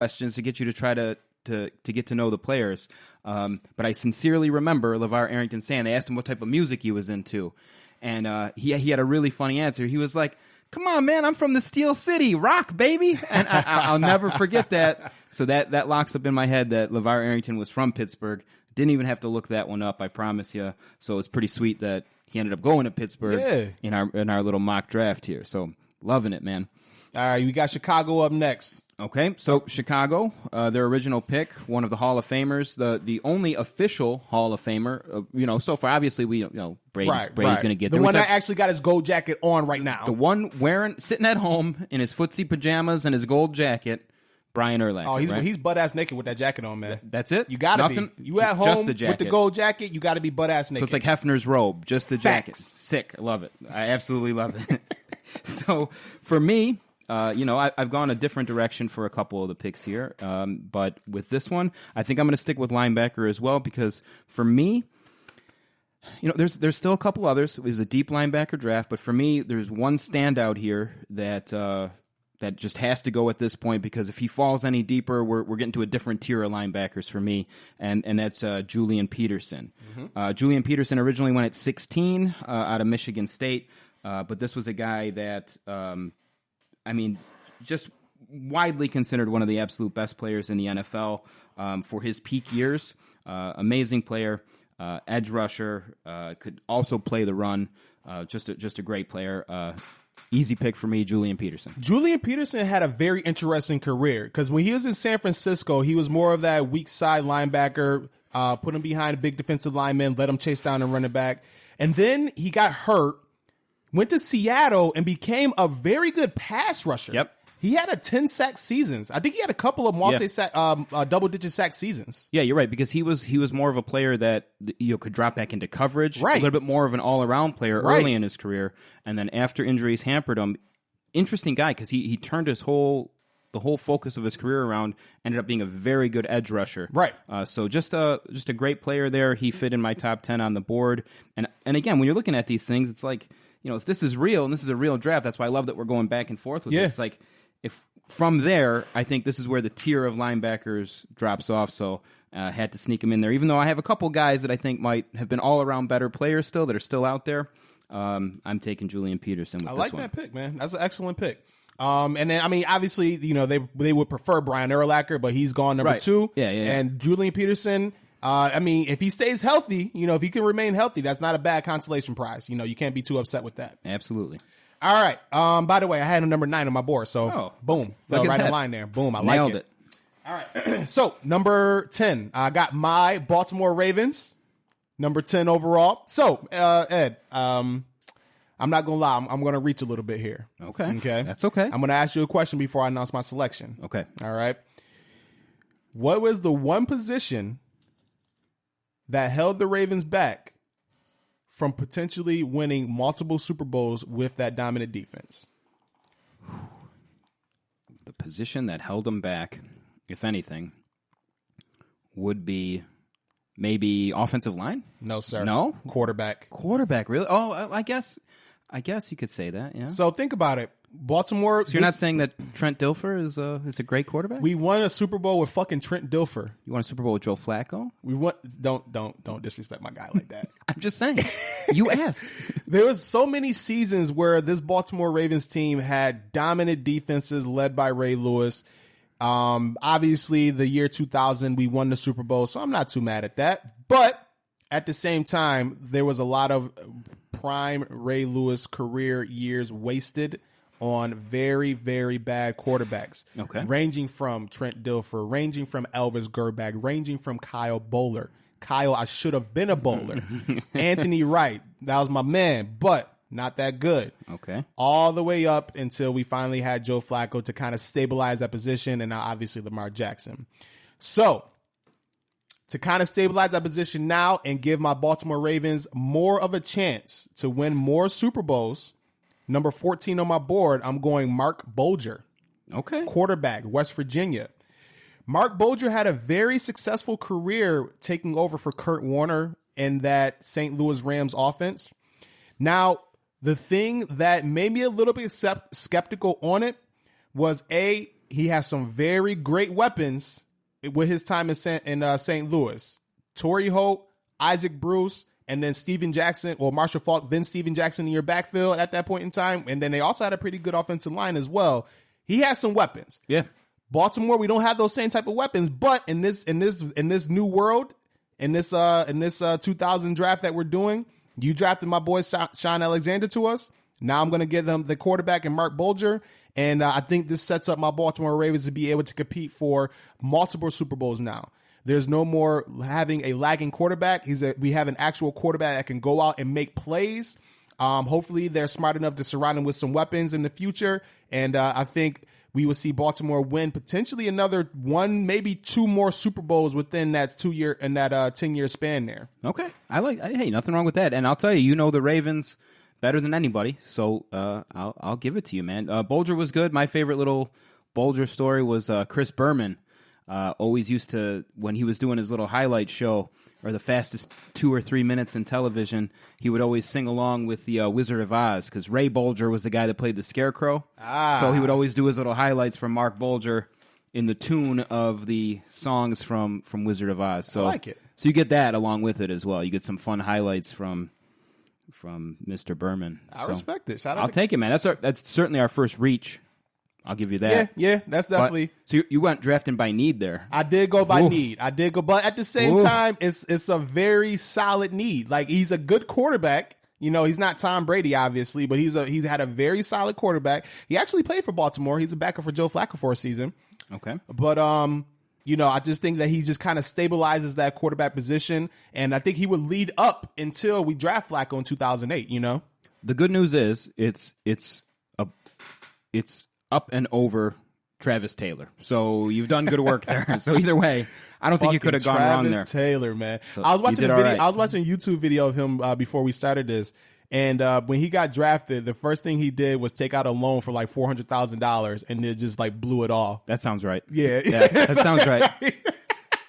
questions to get you to try to get to know the players. But I sincerely remember LeVar Arrington saying, they asked him what type of music he was into. And he had a really funny answer. He was like, "Come on, man, I'm from the Steel City, rock, baby." And I'll never forget that. So that locks up in my head that LeVar Arrington was from Pittsburgh. Didn't even have to look that one up, I promise you. So it's pretty sweet that he ended up going to Pittsburgh in our little mock draft here. So loving it, man. All right, we got Chicago up next. Okay, so Chicago, their original pick, one of the Hall of Famers, the only official Hall of Famer. So far, obviously, Brady's going to get the there. one that actually got his gold jacket on right now. The one sitting at home in his footsie pajamas and his gold jacket, Brian Urlacher. Oh, he's butt ass naked with that jacket on, man. That's it. You gotta be. You at home just the jacket. with the gold jacket. You got to be butt ass naked. So it's like Hefner's robe, just the jacket. Facts. Sick. I love it. I absolutely love it. So for me. I've gone a different direction for a couple of the picks here, but with this one, I think I'm going to stick with linebacker as well because for me, there's still a couple others. It was a deep linebacker draft, but for me, there's one standout here that just has to go at this point because if he falls any deeper, we're getting to a different tier of linebackers for me, and that's Julian Peterson. Mm-hmm. Julian Peterson originally went at 16 out of Michigan State, but this was a guy that. Just widely considered one of the absolute best players in the NFL for his peak years. Amazing player, edge rusher, could also play the run. Just a great player. Easy pick for me, Julian Peterson. Julian Peterson had a very interesting career because when he was in San Francisco, he was more of that weak side linebacker, put him behind a big defensive lineman, let him chase down and run it back. And then he got hurt. Went to Seattle and became a very good pass rusher. Yep. He had a 10-sack seasons. I think he had a couple of double-digit sack seasons. Yeah, you're right, because he was more of a player that could drop back into coverage, right. A little bit more of an all-around player early in his career, and then after injuries hampered him, interesting guy because he turned the whole focus of his career around, ended up being a very good edge rusher. Right. So just a great player there. He fit in my top 10 on the board. And again, when you're looking at these things, it's like, if this is real and this is a real draft, that's why I love that we're going back and forth with it. It's like, if from there, I think this is where the tier of linebackers drops off. So had to sneak him in there, even though I have a couple guys that I think might have been all-around better players still that are still out there. I'm taking Julian Peterson with this one. I like that pick, man. That's an excellent pick. And then, obviously, they would prefer Brian Urlacher, but he's gone number 2. Yeah. And Julian Peterson, if he stays healthy, if he can remain healthy, that's not a bad consolation prize. You can't be too upset with that. Absolutely. All right. By the way, I had a number 9 on my board, so boom, fell right in line there. Boom, I Nailed like it. All right. So number 10, I got my Baltimore Ravens, number 10 overall. So Ed, I'm not gonna lie, I'm gonna reach a little bit here. Okay, that's okay. I'm gonna ask you a question before I announce my selection. Okay. All right. What was the one position that held the Ravens back from potentially winning multiple Super Bowls with that dominant defense? The position that held them back, if anything, would be maybe offensive line? No, sir. No? Quarterback. Quarterback, really? Oh, I guess you could say that, yeah. So think about it. Baltimore. So you're not saying that Trent Dilfer is a great quarterback? We won a Super Bowl with fucking Trent Dilfer. You won a Super Bowl with Joe Flacco? We won. Don't disrespect my guy like that. I'm just saying. You asked. There was so many seasons where this Baltimore Ravens team had dominant defenses led by Ray Lewis. Obviously, the year 2000, we won the Super Bowl, so I'm not too mad at that. But at the same time, there was a lot of prime Ray Lewis career years wasted on very, very bad quarterbacks. Okay. Ranging from Trent Dilfer, ranging from Elvis Gerbach, ranging from Kyle Bowler. Kyle, I should have been a bowler. Anthony Wright, that was my man, but not that good. Okay. All the way up until we finally had Joe Flacco to kind of stabilize that position, and now obviously Lamar Jackson. So, to kind of stabilize that position now and give my Baltimore Ravens more of a chance to win more Super Bowls, number 14 on my board, I'm going Mark Bulger. Okay. Quarterback, West Virginia. Mark Bulger had a very successful career taking over for Kurt Warner in that St. Louis Rams offense. Now, the thing that made me a little bit skeptical on it was, A, he has some very great weapons with his time in St. Louis. Torrey Holt, Isaac Bruce, and then Steven Jackson or Marshall Faulk, then Steven Jackson in your backfield at that point in time. And then they also had a pretty good offensive line as well. He has some weapons. Yeah. Baltimore, we don't have those same type of weapons, but in this new world, in this 2000 draft that we're doing, you drafted my boy Sean Alexander to us. Now I'm going to give them the quarterback and Mark Bulger. And I think this sets up my Baltimore Ravens to be able to compete for multiple Super Bowls now. There's no more having a lagging quarterback. We have an actual quarterback that can go out and make plays. Hopefully they're smart enough to surround him with some weapons in the future. And I think we will see Baltimore win potentially another one, maybe two more Super Bowls within that 10-year span there. Okay. Hey, nothing wrong with that. And I'll tell you, the Ravens better than anybody. So I'll give it to you, man. Bulger was good. My favorite little Bulger story was Chris Berman. Always used to, when he was doing his little highlight show, or the fastest 2 or 3 minutes in television, he would always sing along with the Wizard of Oz, because Ray Bulger was the guy that played the Scarecrow. So he would always do his little highlights from Mark Bulger in the tune of the songs from Wizard of Oz. So, I like it. So you get that along with it as well. You get some fun highlights from Mr. Berman. I respect it. I'll take it, man. That's certainly our first reach. I'll give you that. Yeah, that's definitely. So you went drafting by need there. I did go by need. But at the same time, it's a very solid need. Like, he's a good quarterback. He's not Tom Brady, obviously, but he's had a very solid quarterback. He actually played for Baltimore. He's a backup for Joe Flacco for a season. Okay. But I just think that he just kind of stabilizes that quarterback position, and I think he would lead up until we draft Flacco in 2008. The good news is it's up and over Travis Taylor. So you've done good work there. So either way, I don't think you could have gone wrong there. Travis Taylor, man. So I was watching a video. I was watching a YouTube video of him before we started this. And when he got drafted, the first thing he did was take out a loan for like $400,000, and it just like blew it all. That sounds right. Yeah, that sounds right.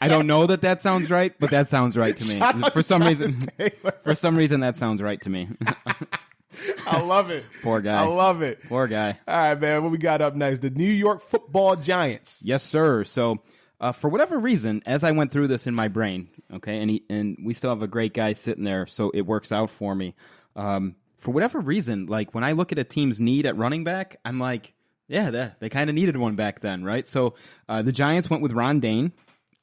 I don't know that sounds right, but that sounds right to me. For some reason, that sounds right to me. I love it. Poor guy. I love it. Poor guy. All right, man. What we got up next? The New York Football Giants. Yes, sir. So, for whatever reason, as I went through this in my brain, okay, and we still have a great guy sitting there, so it works out for me. For whatever reason, like when I look at a team's need at running back, I'm like, yeah, they kind of needed one back then, right? So, the Giants went with Ron Dane.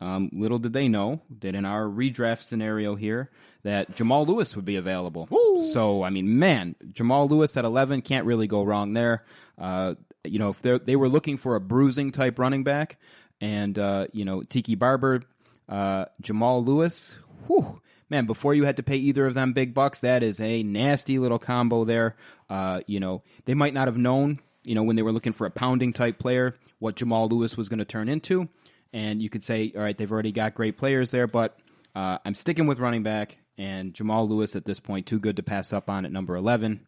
Little did they know that in our redraft scenario here, that Jamal Lewis would be available. Woo! So, I mean, man, Jamal Lewis at 11 can't really go wrong there. If they were looking for a bruising type running back, and Tiki Barber, Jamal Lewis, whew, man, before you had to pay either of them big bucks, that is a nasty little combo there. They might not have known, when they were looking for a pounding type player, what Jamal Lewis was going to turn into. And you could say, all right, they've already got great players there, but I'm sticking with running back, and Jamal Lewis at this point, too good to pass up on at number 11.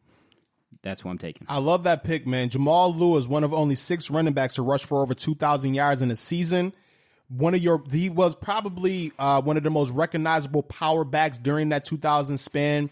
That's who I'm taking. I love that pick, man. Jamal Lewis, one of only 6 running backs to rush for over 2,000 yards in a season. He was probably one of the most recognizable power backs during that 2000 span.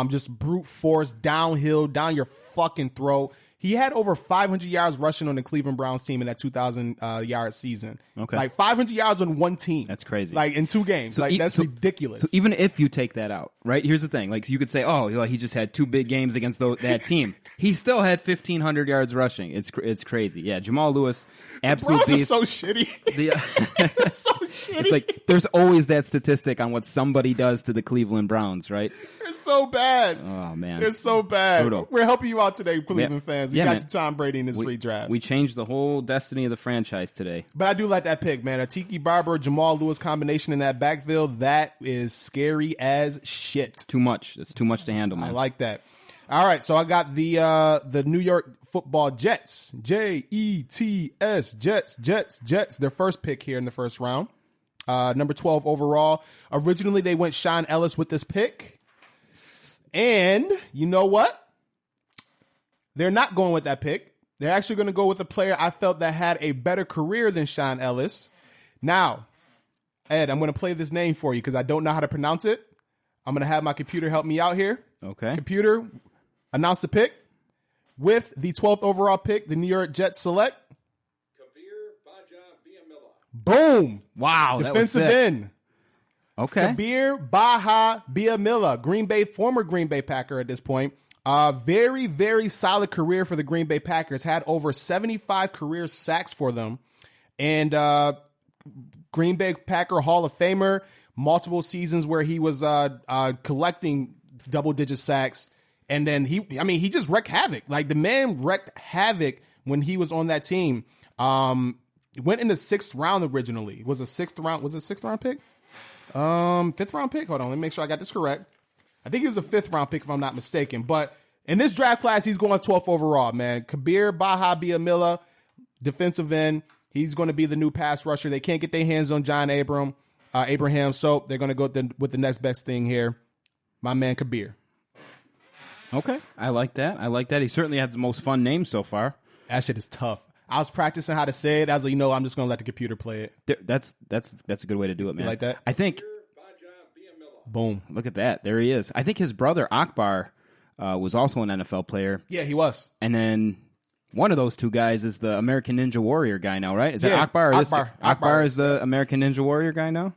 Just brute force, downhill, down your fucking throat. He had over 500 yards rushing on the Cleveland Browns team in that 2,000 yard season. Okay. Like 500 yards on one team. That's crazy. Like in 2 games. That's ridiculous. So even if you take that out, right? Here's the thing. Like you could say, oh, he just had 2 big games against that team. He still had 1,500 yards rushing. It's crazy. Yeah, Jamal Lewis, absolute Browns beast. are so shitty. They're so shitty. It's like there's always that statistic on what somebody does to the Cleveland Browns, right? They're so bad. Oh, man. They're so bad. Brutal. We're helping you out today, Cleveland fans. We got man. to Tom Brady in this redraft. We changed the whole destiny of the franchise today. But I do like that pick, man. A Tiki Barber, Jamal Lewis combination in that backfield, that is scary as shit. Too much. It's too much to handle, man. I like that. All right, so I got the New York Football Jets. Jets, Jets. Their first pick here in the first round. Number 12 overall. Originally, they went Sean Ellis with this pick. And you know what? They're not going with that pick. They're actually going to go with a player I felt that had a better career than Sean Ellis. Now, Ed, I'm going to play this name for you because I don't know how to pronounce it. I'm going to have my computer help me out here. Okay. Computer, announce the pick. With the 12th overall pick, the New York Jets select Boom. Wow, that was Defensive sick. end. Okay. Kabir Biamila, former Green Bay Packer at this point. Very, very solid career for the Green Bay Packers. Had over 75 career sacks for them. And Green Bay Packer Hall of Famer. Multiple seasons where he was collecting double-digit sacks. And then he just wreaked havoc. Like, the man wreaked havoc when he was on that team. Went in the 6th round originally. Was it a 6th round pick? 5th round pick. Hold on, let me make sure I got this correct. I think he was a 5th round pick if I'm not mistaken. But in this draft class, he's going 12th overall, man. Kabir Biamila, defensive end. He's going to be the new pass rusher. They can't get their hands on John Abraham, so they're going to go with the next best thing here. My man Kabir. Okay, I like that. He certainly had the most fun name so far. That shit is tough. I was practicing how to say it. I was like, I'm just going to let the computer play it. That's a good way to do it, man. You like that? I think. Boom. Look at that. There he is. I think his brother Akbar was also an NFL player. Yeah, he was. And then one of those two guys is the American Ninja Warrior guy now, right? Is that Akbar? Akbar is the American Ninja Warrior guy now?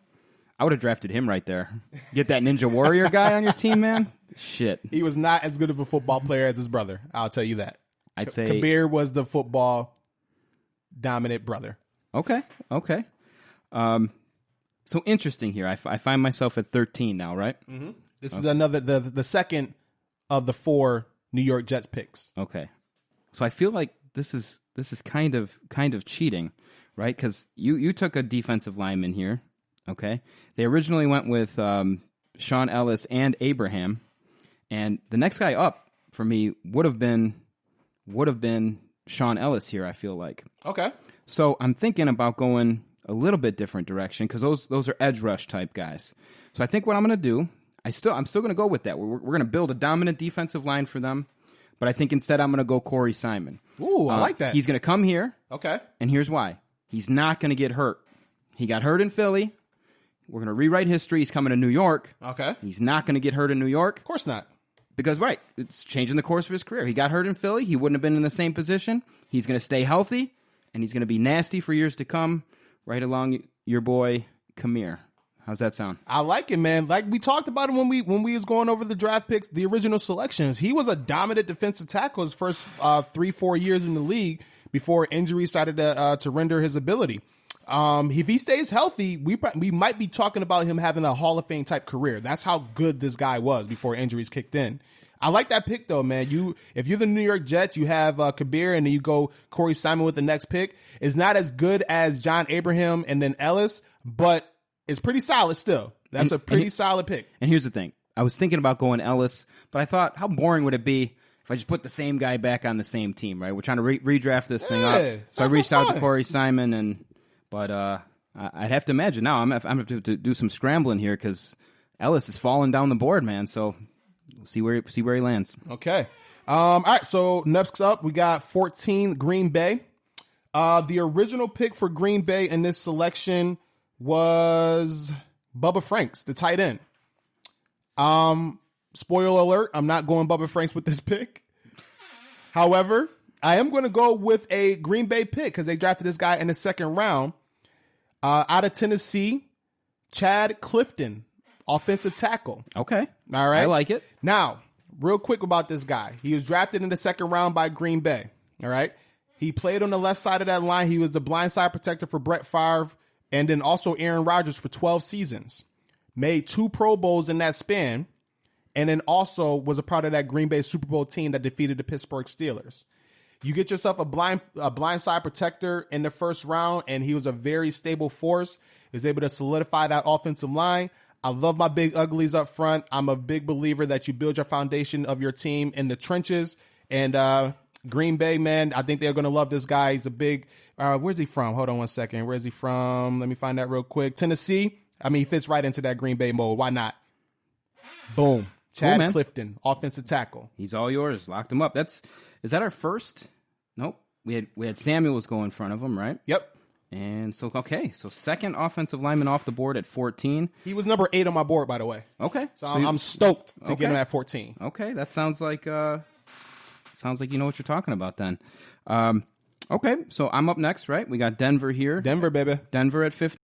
I would have drafted him right there. Get that Ninja Warrior guy on your team, man. Shit. He was not as good of a football player as his brother. I'll tell you that. I'd say Kabir was the football dominant brother. Okay. So interesting here. I find myself at 13 now, right? Mm-hmm. This is another the second of the 4 New York Jets picks. Okay. So I feel like this is kind of cheating, right? Because you took a defensive lineman here. Okay. They originally went with Sean Ellis and Abraham, and the next guy up for me would have been Sean Ellis here. I feel like. Okay. So I'm thinking about going a little bit different direction because those are edge rush type guys. So I think what I'm going to do, I'm still going to go with that. We're going to build a dominant defensive line for them, but I think instead I'm going to go Corey Simon. Ooh, I like that. He's going to come here. Okay. And here's why. He's not going to get hurt. He got hurt in Philly. We're going to rewrite history. He's coming to New York. Okay. He's not going to get hurt in New York. Of course not. Because, right, it's changing the course of his career. He got hurt in Philly. He wouldn't have been in the same position. He's going to stay healthy, and he's going to be nasty for years to come, right along your boy, Kamir. How's that sound? I like it, man. Like we talked about it when we was going over the draft picks, the original selections. He was a dominant defensive tackle his first 3-4 years in the league before injuries started to render his ability. If he stays healthy, we might be talking about him having a Hall of Fame type career. That's how good this guy was before injuries kicked in. I like that pick though, man. If you're the New York Jets, you have Kabir and then you go Corey Simon with the next pick. It's not as good as John Abraham and then Ellis, but it's pretty solid still. That's a pretty solid pick. And here's the thing. I was thinking about going Ellis, but I thought, how boring would it be if I just put the same guy back on the same team, right? We're trying to redraft this thing up. So I reached out to Corey Simon, but I'd have to imagine now I'm going to have to do some scrambling here because Ellis is falling down the board, man. So we'll see where he lands. Okay. All right. So next up, we got 14 Green Bay. The original pick for Green Bay in this selection was Bubba Franks, the tight end. Spoiler alert, I'm not going Bubba Franks with this pick. However, I am going to go with a Green Bay pick because they drafted this guy in the second round. Out of Tennessee, Chad Clifton, offensive tackle. Okay. All right. I like it. Now, real quick about this guy. He was drafted in the second round by Green Bay. All right. He played on the left side of that line. He was the blindside protector for Brett Favre and then also Aaron Rodgers for 12 seasons. Made 2 Pro Bowls in that span. And then also was a part of that Green Bay Super Bowl team that defeated the Pittsburgh Steelers. You get yourself a blindside protector in the first round, and he was a very stable force. He was able to solidify that offensive line. I love my big uglies up front. I'm a big believer that you build your foundation of your team in the trenches. And Green Bay, man, I think they're going to love this guy. He's a big where's he from? Hold on one second. Where's he from? Let me find that real quick. Tennessee. I mean, he fits right into that Green Bay mode. Why not? Boom. Chad Clifton, offensive tackle. He's all yours. Locked him up. Is that our first? Nope. We had Samuels go in front of him, right? Yep. And so second offensive lineman off the board at 14. He was number 8 on my board, by the way. Okay. So I'm stoked to get him at 14. Okay, that sounds like you know what you're talking about then. Okay, so I'm up next, right? We got Denver here. Denver, baby. Denver at 15.